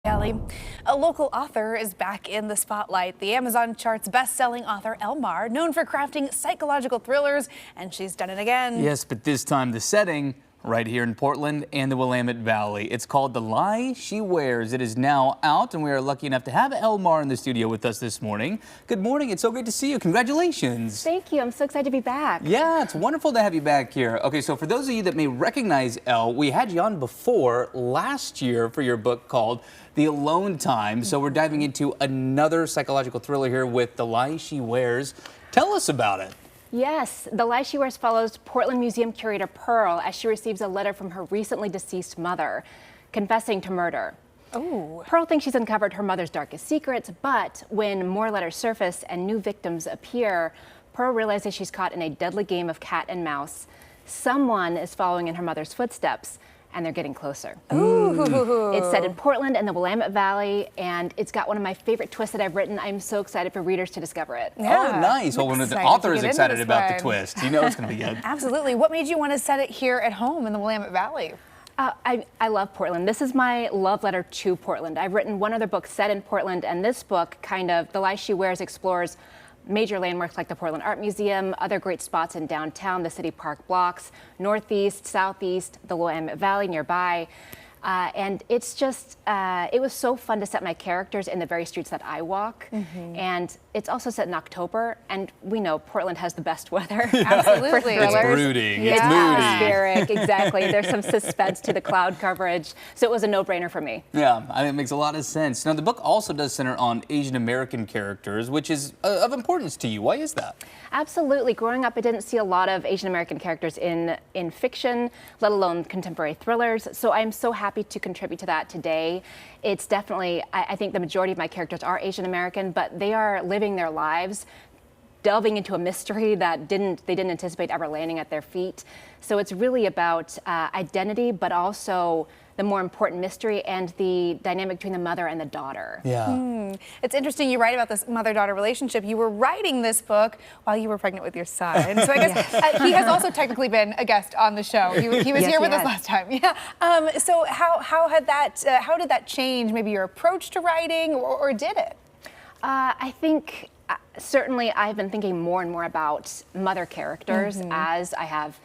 Ellie. A local author is back in the spotlight. The Amazon charts best-selling author Elle Marr, known for crafting psychological thrillers, and she's done it again. Yes, but this time the setting right here in Portland and the Willamette Valley. It's called The Lie She Wears. It is now out, and we are lucky enough to have Elle Marr in the studio with us this morning. Good morning. It's so great to see you. Congratulations. Thank you. I'm so excited to be back. Yeah, it's wonderful to have you back here. Okay, so for those of you that may recognize Elle, we had you on before last year for your book called The Alone Time. So we're diving into another psychological thriller here with The Lie She Wears. Tell us about it. Yes, The Lie She Wears follows Portland Museum curator Pearl as she receives a letter from her recently deceased mother, confessing to murder. Oh. Pearl thinks she's uncovered her mother's darkest secrets, but when more letters surface and new victims appear, Pearl realizes she's caught in a deadly game of cat and mouse. Someone is following in her mother's footsteps, and they're getting closer. Ooh. It's set in Portland and the Willamette Valley, and it's got one of my favorite twists that I've written. I'm so excited for readers to discover it. Yeah. Oh, nice. Well, when the author is excited about the one. twist, you know it's going to be good. Absolutely. What made you want to set it here at home in the Willamette Valley? I love Portland. This is my love letter to Portland. I've written one other book set in Portland, and this book, The Lie She Wears, explores major landmarks like the Portland Art Museum, other great spots in downtown, the City Park blocks, northeast, southeast, the Willamette Valley nearby. And it's just, it was so fun to set my characters in the very streets that I walk. And it's also set in October, and we know Portland has the best weather. Absolutely. It's brooding. Yeah. It's It's moody. atmospheric, exactly. There's some suspense to the cloud coverage, so it was a no-brainer for me. Yeah, I mean, it makes a lot of sense. Now, the book also does center on Asian American characters, which is of importance to you. Why is that? Absolutely. Growing up, I didn't see a lot of Asian American characters in fiction, let alone contemporary thrillers. So I'm so happy to contribute to that today. It's definitely, I think the majority of my characters are Asian American, but they are living their lives, delving into a mystery that they didn't anticipate ever landing at their feet. So it's really about identity, but also the more important mystery and the dynamic between the mother and the daughter. Yeah. It's interesting you write about this mother-daughter relationship. You were writing this book while you were pregnant with your son. So I guess he has also technically been a guest on the show. He was Yes, here with he us has. last time. Yeah. So how did that change maybe your approach to writing, or did it? I think certainly I've been thinking more and more about mother characters as I have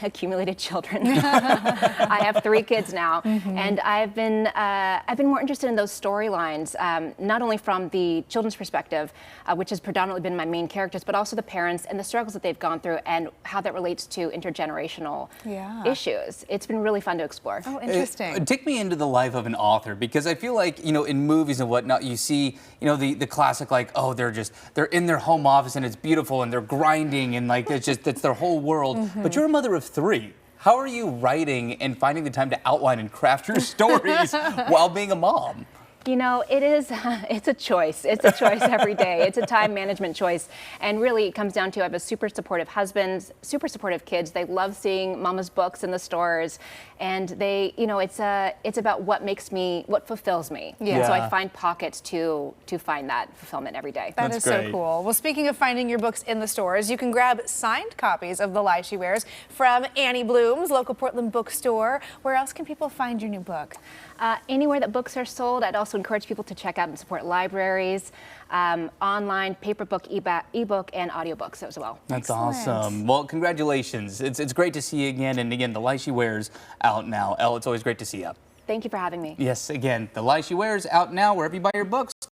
accumulated children. I have 3 kids now, and I've been more interested in those storylines, not only from the children's perspective, which has predominantly been my main characters, but also the parents and the struggles that they've gone through and how that relates to intergenerational issues. It's been really fun to explore. Oh, interesting. Take me into the life of an author, because I feel like, in movies and whatnot, you see, the classic, like, oh, they're in their home office and it's beautiful and they're grinding and like it's their whole world. But you're a mother of 3. How are you writing and finding the time to outline and craft your stories while being a mom? It's a choice. It's a choice every day. It's a time management choice. And really it comes down to I have a super supportive husband, super supportive kids. They love seeing mama's books in the stores. And they, it's about what fulfills me. Yeah. And so I find pockets to find that fulfillment every day. That That's is so great. cool. Well, speaking of finding your books in the stores, you can grab signed copies of The Lie She Wears from Annie Bloom's local Portland bookstore. Where else can people find your new book? Anywhere that books are sold. I'd also encourage people to check out and support libraries, online, paper book, ebook, and audiobooks as well. That's Excellent. awesome. Well, congratulations. It's great to see you again. And again, The Lie She Wears out now. Elle, it's always great to see you. Thank you for having me. Yes, again, The Lie She Wears out now wherever you buy your books.